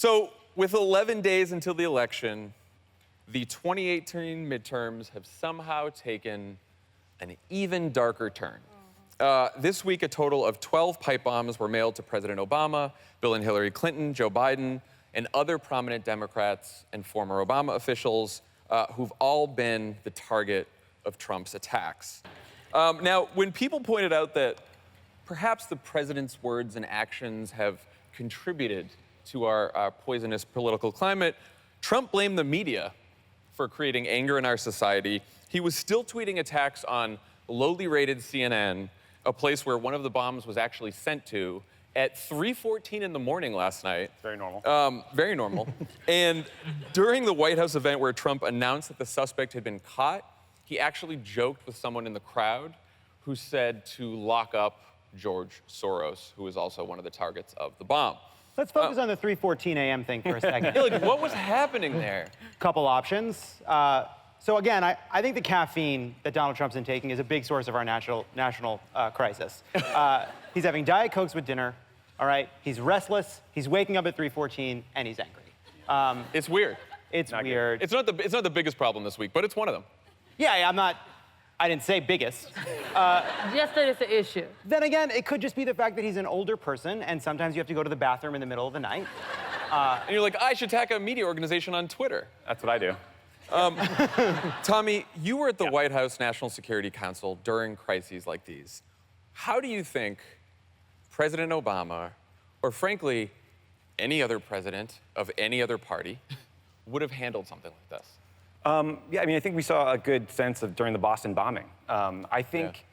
So, with 11 days until the election, the 2018 midterms have somehow taken an even darker turn. This week, a total of 12 pipe bombs were mailed to President Obama, Bill and Hillary Clinton, Joe Biden, and other prominent Democrats and former Obama officials who've all been the target of Trump's attacks. Now, when people pointed out that perhaps the president's words and actions have contributed to our poisonous political climate, Trump blamed the media for creating anger in our society. He was still tweeting attacks on lowly rated CNN, a place where one of the bombs was actually sent to, at 3:14 in the morning last night. Very normal. Very normal. And during the White House event where Trump announced that the suspect had been caught, he actually joked with someone in the crowd who said to lock up George Soros, who was also one of the targets of the bomb. Let's focus on the 3:14 a.m. thing for a second. Yeah, like, what was happening there? Couple options. So again, I think the caffeine that Donald Trump's intaking is a big source of our national crisis. He's having Diet Cokes with dinner, all right? He's restless, he's waking up at 3:14, and he's angry. It's weird. It's Not weird. It's not the biggest problem this week, but it's one of them. Yeah, I didn't say biggest. Just that it's an issue. Then again, it could just be the fact that he's an older person, and sometimes you have to go to the bathroom in the middle of the night. And you're like, I should attack a media organization on Twitter. That's what I do. Tommy, you were at the White House National Security Council during crises like these. How do you think President Obama, or frankly, any other president of any other party, would have handled something like this? Yeah, I mean, I think we saw a good sense of during the Boston bombing. I think,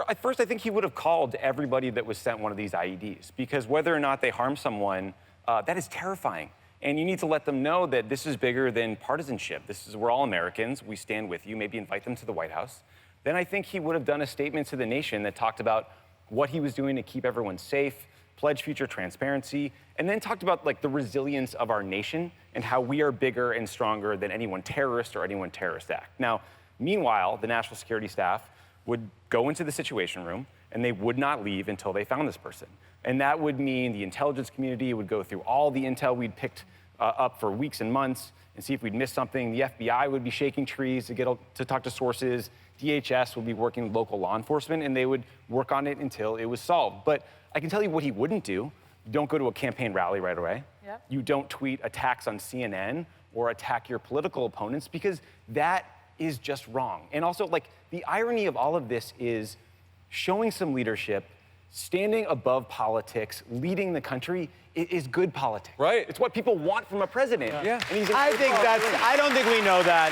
at first, I think he would have called everybody that was sent one of these IEDs, because whether or not they harm someone, that is terrifying. And you need to let them know that this is bigger than partisanship. We're all Americans. We stand with you. Maybe invite them to the White House. Then I think he would have done a statement to the nation that talked about what he was doing to keep everyone safe, pledge future transparency, and then talked about like the resilience of our nation and how we are bigger and stronger than any one terrorist or any one terrorist act. Now, meanwhile, the national security staff would go into the Situation Room and they would not leave until they found this person. And that would mean the intelligence community would go through all the intel we'd picked up for weeks and months and see if we'd missed something. The FBI would be shaking trees to talk to sources. DHS would be working with local law enforcement, and they would work on it until it was solved. But I can tell you what he wouldn't do. You don't go to a campaign rally right away. Yep. You don't tweet attacks on CNN or attack your political opponents, because that is just wrong. And also, like, the irony of all of this is showing some leadership, standing above politics, leading the country is good politics. Right. It's what people want from a president. Yeah. And he's I don't think we know that.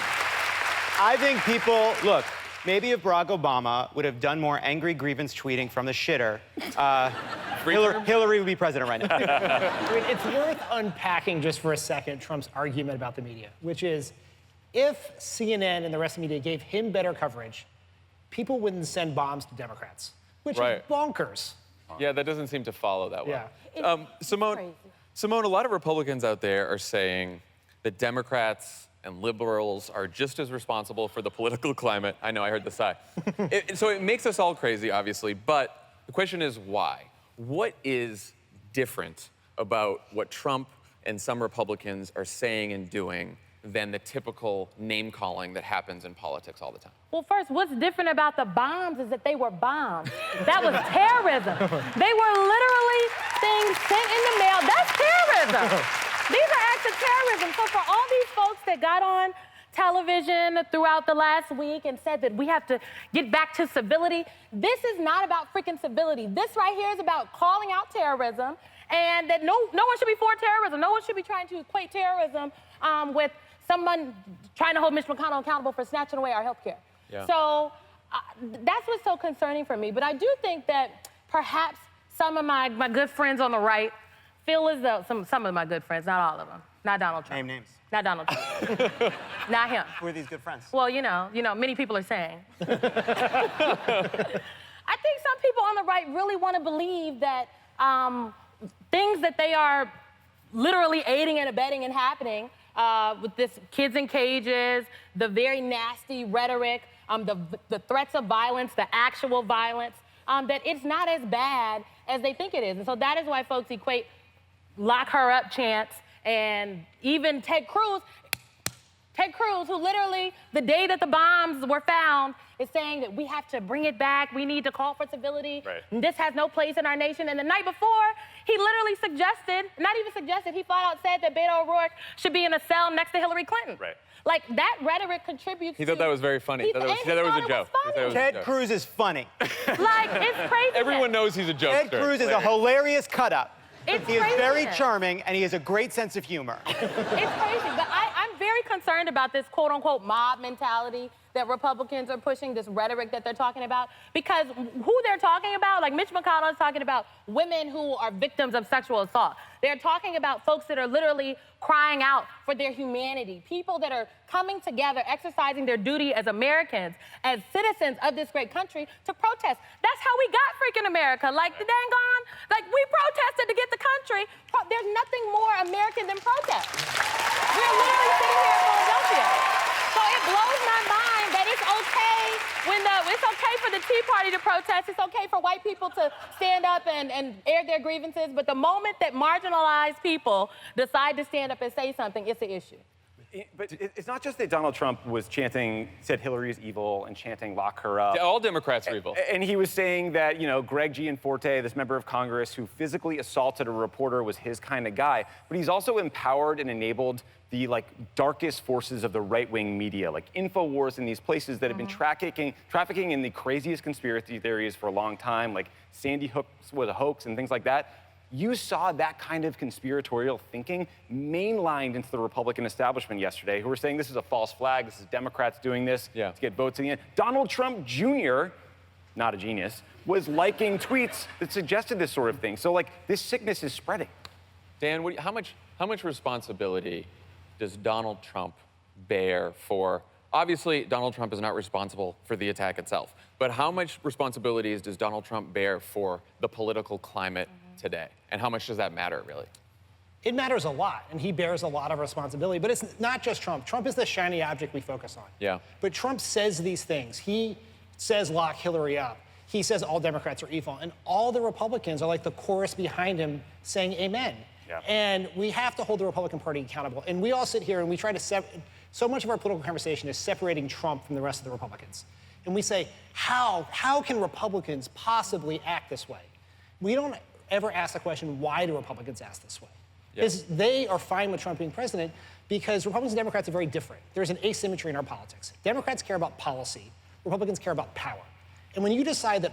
I think people, look, maybe if Barack Obama would have done more angry grievance tweeting from the shitter, Hillary would be president right now. I mean, it's worth unpacking just for a second Trump's argument about the media, which is if CNN and the rest of the media gave him better coverage, people wouldn't send bombs to Democrats, which is bonkers. Yeah, that doesn't seem to follow that way. Yeah. Symone, a lot of Republicans out there are saying that Democrats and liberals are just as responsible for the political climate. I know, I heard the sigh. So it makes us all crazy, obviously, but the question is why? What is different about what Trump and some Republicans are saying and doing than the typical name-calling that happens in politics all the time? Well, first, what's different about the bombs is that they were bombs. That was terrorism. They were literally things sent in the mail. That's terrorism. These are acts of terrorism. So for all these folks that got on television throughout the last week and said that we have to get back to civility, this is not about freaking civility. This right here is about calling out terrorism, and that no one should be for terrorism. No one should be trying to equate terrorism with someone trying to hold Mitch McConnell accountable for snatching away our health care. Yeah. So that's what's so concerning for me. But I do think that perhaps some of my good friends on the right feel as though, some of my good friends, not all of them, not Donald Trump. Name names. Not Donald Trump. Not him. Who are these good friends? Well, you know, many people are saying. I think some people on the right really want to believe that things that they are literally aiding and abetting and happening with this kids in cages, the very nasty rhetoric, the threats of violence, the actual violence, that it's not as bad as they think it is. And so that is why folks equate lock her up chants And even Ted Cruz, who literally, the day that the bombs were found, is saying that we have to bring it back, we need to call for civility, and this has no place in our nation. And the night before, he literally suggested, not even suggested, he flat out said that Beto O'Rourke should be in a cell next to Hillary Clinton. Like, that rhetoric contributes He thought that was very funny. He thought that was a joke. Ted Cruz is funny. Like, it's crazy. Everyone knows he's a jokester. Ted Cruz is a hilarious cut-up. It's He is crazy. very charming, and he has a great sense of humor. It's crazy, but I'm very concerned about this quote-unquote mob mentality that Republicans are pushing, this rhetoric that they're talking about, because who they're talking about, like Mitch McConnell is talking about women who are victims of sexual assault. They're talking about folks that are literally crying out for their humanity, people that are coming together, exercising their duty as Americans, as citizens of this great country to protest. That's how we got freaking America. Like, the dang on, like, we protested to get the country. There's nothing more American than protest. We're literally sitting here in Philadelphia. So it blows my mind that it's okay for the Tea Party to protest. It's okay for white people to stand up and air their grievances. But the moment that marginalized people decide to stand up and say something, it's an issue. But it's not just that Donald Trump said Hillary is evil and chanting lock her up. All Democrats are evil. And he was saying that, Greg Gianforte, this member of Congress who physically assaulted a reporter, was his kind of guy. But he's also empowered and enabled the darkest forces of the right-wing media, like InfoWars and these places that have been trafficking in the craziest conspiracy theories for a long time, like Sandy Hook was a hoax and things like that. You saw that kind of conspiratorial thinking mainlined into the Republican establishment yesterday, who were saying this is a false flag, this is Democrats doing this to get votes in the end. Donald Trump Jr., not a genius, was liking tweets that suggested this sort of thing. So, this sickness is spreading. Dan, how much responsibility does Donald Trump bear for? Obviously, Donald Trump is not responsible for the attack itself, but how much responsibilities does Donald Trump bear for the political climate today? And how much does that matter, really? It matters a lot, and he bears a lot of responsibility. But it's not just Trump. Trump is the shiny object we focus on. Yeah. But Trump says these things. He says lock Hillary up. He says all Democrats are evil. And all the Republicans are like the chorus behind him saying amen. Yeah. And we have to hold the Republican Party accountable. And we all sit here and we try to so much of our political conversation is separating Trump from the rest of the Republicans. And we say, how can Republicans possibly act this way? We don't ever ask the question, why do Republicans act this way? Because they are fine with Trump being president because Republicans and Democrats are very different. There's an asymmetry in our politics. Democrats care about policy. Republicans care about power. And when you decide that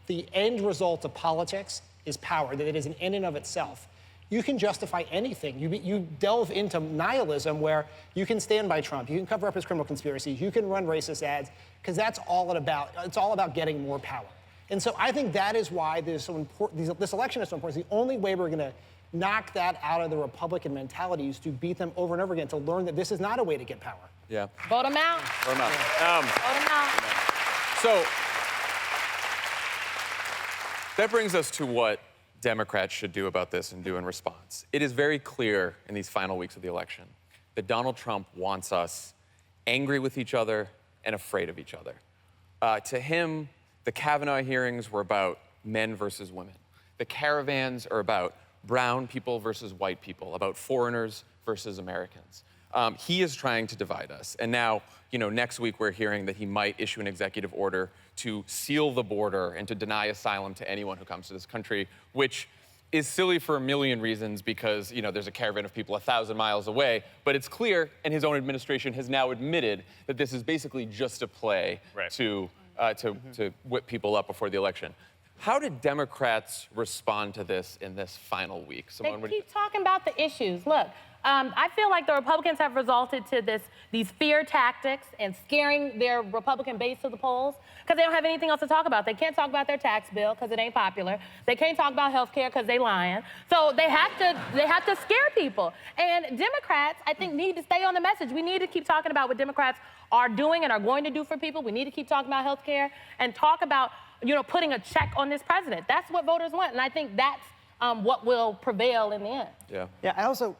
the end result of politics is power, that it is an end in of itself, you can justify anything. You delve into nihilism where you can stand by Trump, you can cover up his criminal conspiracies, you can run racist ads, because that's all it's all about getting more power. And so I think that is why this is so important. This election is so important. It's the only way we're going to knock that out of the Republican mentality is to beat them over and over again, to learn that this is not a way to get power. Yeah. Vote them out. Vote them out. Vote them out. So that brings us to what Democrats should do about this and do in response. It is very clear in these final weeks of the election that Donald Trump wants us angry with each other and afraid of each other. To him, the Kavanaugh hearings were about men versus women. The caravans are about brown people versus white people, about foreigners versus Americans. He is trying to divide us. And now, next week we're hearing that he might issue an executive order to seal the border and to deny asylum to anyone who comes to this country, which is silly for a million reasons because, there's a caravan of people 1,000 miles away. But it's clear, and his own administration has now admitted, that this is basically just a play to whip people up before the election. How did Democrats respond to this in this final week? Symone, they keep talking about the issues. Look, I feel like the Republicans have resulted to these fear tactics and scaring their Republican base to the polls because they don't have anything else to talk about. They can't talk about their tax bill because it ain't popular. They can't talk about health care because they lying. So they have to scare people. And Democrats, I think, need to stay on the message. We need to keep talking about what Democrats are doing and are going to do for people. We need to keep talking about health care and talk about putting a check on this president. That's what voters want, and I think that's what will prevail in the end. Yeah, I also,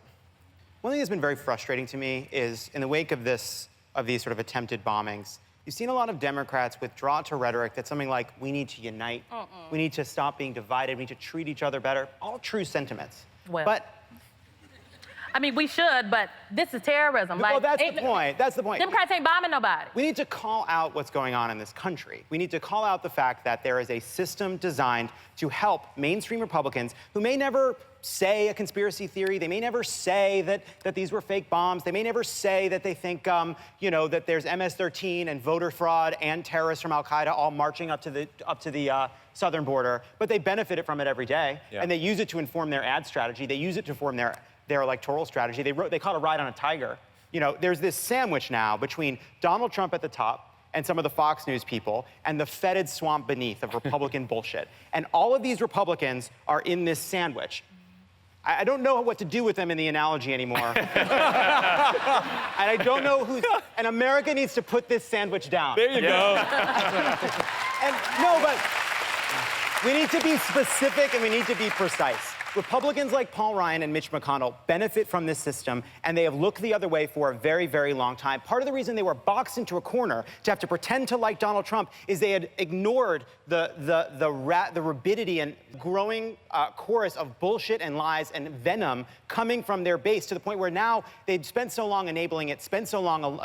one thing that's been very frustrating to me is in the wake of these sort of attempted bombings, you've seen a lot of Democrats withdraw to rhetoric that's something like, we need to unite, we need to stop being divided, we need to treat each other better, all true sentiments. Well. But I mean, we should, but this is terrorism. Well, Like, that's the point. That's the point. Democrats ain't bombing nobody. We need to call out what's going on in this country. We need to call out the fact that there is a system designed to help mainstream Republicans who may never say a conspiracy theory. They may never say that these were fake bombs. They may never say that they think, that there's MS-13 and voter fraud and terrorists from Al-Qaeda all marching up to the southern border. But they benefit from it every day, and they use it to inform their ad strategy. They use it to inform their electoral strategy. They caught a ride on a tiger. There's this sandwich now between Donald Trump at the top and some of the Fox News people and the fetid swamp beneath of Republican bullshit. And all of these Republicans are in this sandwich. I don't know what to do with them in the analogy anymore. And I don't know who's... And America needs to put this sandwich down. There you go. And no, but we need to be specific and we need to be precise. Republicans like Paul Ryan and Mitch McConnell benefit from this system, and they have looked the other way for a very, very long time. Part of the reason they were boxed into a corner to have to pretend to like Donald Trump is they had ignored the rabidity and growing chorus of bullshit and lies and venom coming from their base, to the point where now they'd spent so long enabling it, spent so long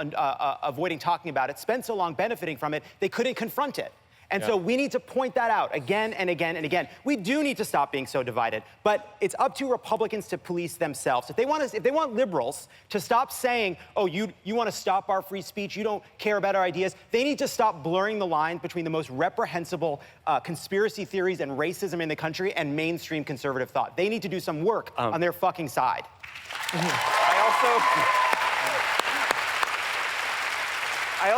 avoiding talking about it, spent so long benefiting from it, they couldn't confront it. And so we need to point that out again and again and again. We do need to stop being so divided, but it's up to Republicans to police themselves. If they want liberals to stop saying, oh, you want to stop our free speech, you don't care about our ideas, they need to stop blurring the line between the most reprehensible conspiracy theories and racism in the country and mainstream conservative thought. They need to do some work on their fucking side. I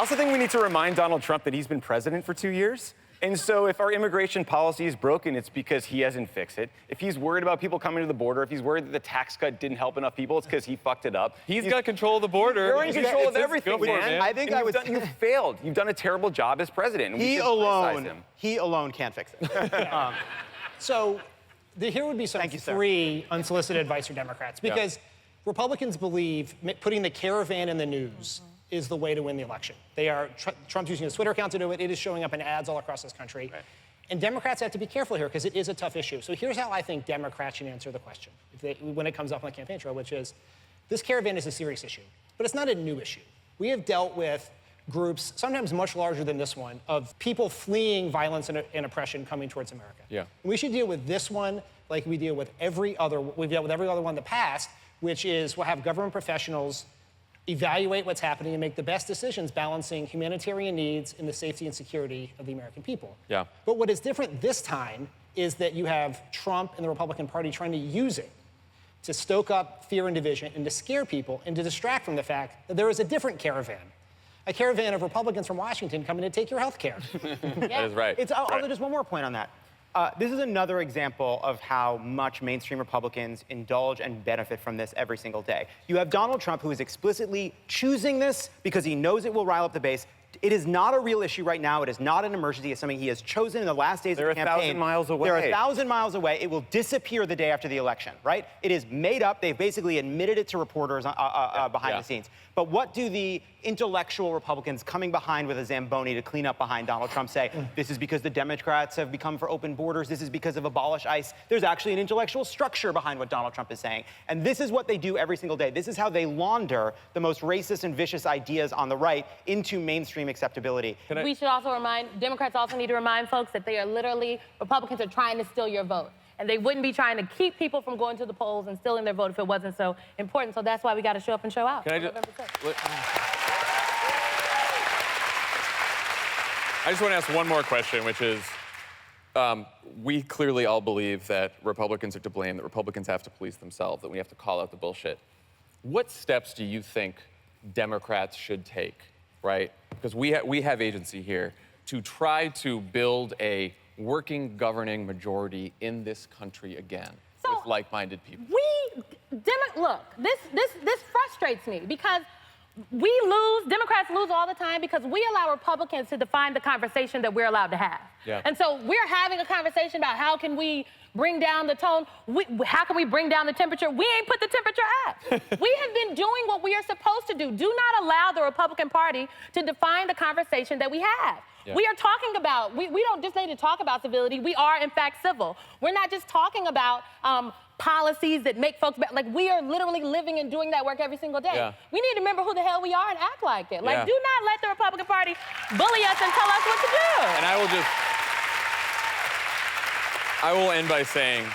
also think we need to remind Donald Trump that he's been president for 2 years. And so if our immigration policy is broken, it's because he hasn't fixed it. If he's worried about people coming to the border, if he's worried that the tax cut didn't help enough people, it's because he fucked it up. He's got control of the border. You're in control of everything, Go for it, man. I think You've failed. You've done a terrible job as president. And He alone can't fix it. So here would be some Thank you, sir. free unsolicited advice for Democrats, because Republicans believe putting the caravan in the news is the way to win the election. Trump's using his Twitter account to do it. It is showing up in ads all across this country. Right. And Democrats have to be careful here because it is a tough issue. So here's how I think Democrats should answer the question when it comes up on the campaign trail, which is, this caravan is a serious issue, but it's not a new issue. We have dealt with groups, sometimes much larger than this one, of people fleeing violence and oppression coming towards America. Yeah. And we should deal with this one like we deal with we've dealt with every other one in the past, which is we'll have government professionals evaluate what's happening and make the best decisions balancing humanitarian needs and the safety and security of the American people. Yeah. But what is different this time is that you have Trump and the Republican Party trying to use it to stoke up fear and division and to scare people and to distract from the fact that there is a different caravan. A caravan of Republicans from Washington coming to take your health care. That is right. Just one more point on that. This is another example of how much mainstream Republicans indulge and benefit from this every single day. You have Donald Trump, who is explicitly choosing this because he knows it will rile up the base. It is not a real issue right now. It is not an emergency. It's something he has chosen in the last days of the campaign. They're 1,000 miles away. They're 1,000 miles away. It will disappear the day after the election, right? It is made up. They've basically admitted it to reporters behind the scenes. But what do the intellectual Republicans coming behind with a Zamboni to clean up behind Donald Trump say? This is because the Democrats have become for open borders. This is because of abolish ICE. There's actually an intellectual structure behind what Donald Trump is saying. And this is what they do every single day. This is how they launder the most racist and vicious ideas on the right into mainstream acceptability. We should also Democrats also need to remind folks that Republicans are trying to steal your vote. And they wouldn't be trying to keep people from going to the polls and stealing their vote if it wasn't so important. So that's why we got to show up and show out. I just want to ask one more question, which is, we clearly all believe that Republicans are to blame, that Republicans have to police themselves, that we have to call out the bullshit. What steps do you think Democrats should take, right? Because we have agency here to try to build a working, governing majority in this country again with like-minded people. Look, this frustrates me because Democrats lose all the time because we allow Republicans to define the conversation that we're allowed to have. Yeah. And so we're having a conversation about how can we bring down the tone, how can we bring down the temperature? We ain't put the temperature up. We have been doing what we are supposed to do. Do not allow the Republican Party to define the conversation that we have. Yeah. We are talking about, we don't just need to talk about civility. We are, in fact, civil. We're not just talking about policies that make folks better. Like, we are literally living and doing that work every single day. Yeah. We need to remember who the hell we are and act like it. Like, Yeah. do not let the Republican Party bully us and tell us what to do. And I will end by saying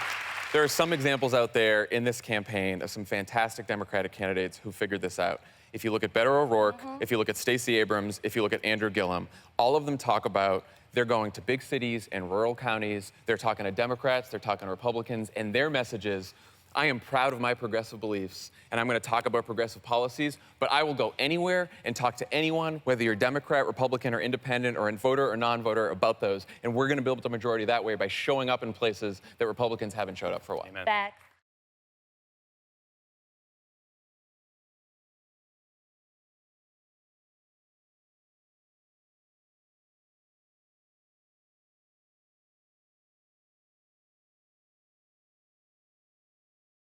there are some examples out there in this campaign of some fantastic Democratic candidates who figured this out. If you look at Beto O'Rourke, if you look at Stacey Abrams, if you look at Andrew Gillum, all of them talk about they're going to big cities and rural counties. They're talking to Democrats, they're talking to Republicans, and their message is, I am proud of my progressive beliefs, and I'm going to talk about progressive policies, but I will go anywhere and talk to anyone, whether you're Democrat, Republican, or independent, or a voter or non-voter, about those. And we're going to build up the majority that way by showing up in places that Republicans haven't showed up for a while. Amen. Facts.